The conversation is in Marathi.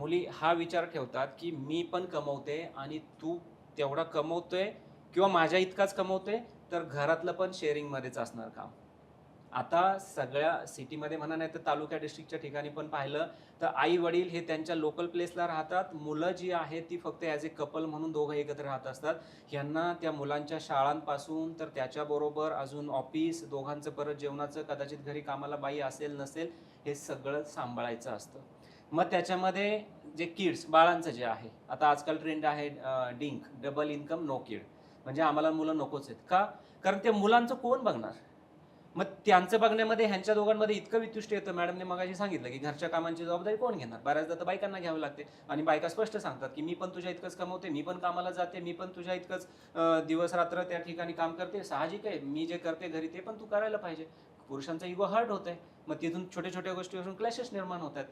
मुली हा विचार ठेवतात, की मी पण कमवते आणि तू तेवढा कमवतोय किंवा माझ्या इतकाच कमवतोय, तर घरातलं पण शेअरिंगमध्येच असणार काम. आता सगळ्या सिटीमध्ये म्हणा नाही तर तालुका डिस्ट्रिक्टच्या ठिकाणी पण पाहिलं तर आई-वडील हे त्यांच्या लोकल प्लेसला राहतात. मुलं जी आहेत ती फक्त ॲज अ कपल म्हणून दोघं एकत्र राहत असतात. ह्यांना त्या मुलांच्या शाळांपासून तर त्याच्याबरोबर अजून ऑफिस, दोघांचं परत जेवणाचं, कदाचित घरी कामाला बाई असेल नसेल, हे सगळं सांभाळायचं असतं. मग त्याच्यामध्ये जे किड्स बाळांचं जे आहे, आता आजकाल ट्रेंड आहे डिंक, डबल इन्कम नो किड. म्हणजे आम्हाला मुलं नकोच आहेत. का? कारण त्या मुलांचं कोण बघणार? मग त्यांचं बघण्यामध्ये ह्यांच्या दोघांमध्ये इतकं वितुष्ट येतं. मॅडमने मगाशी सांगितलं, की घरच्या कामांची जबाबदारी कोण घेणार? बऱ्याचदा तर बायकांना घ्यावी लागते आणि बायका स्पष्ट सांगतात, की "मी पण तुझ्या इतकंच कमवते, मी पण कामाला जाते, मी पण तुझ्या इतकंच दिवस-रात्र त्या ठिकाणी काम करते. साहजिक आहे, मी जे करते घरी ते पण तू करायला पाहिजे." पुरुषांचा इगो हर्ट होतंय. मग तिथून छोट्या-छोट्या गोष्टीवरून क्लॅशेस निर्माण होतात.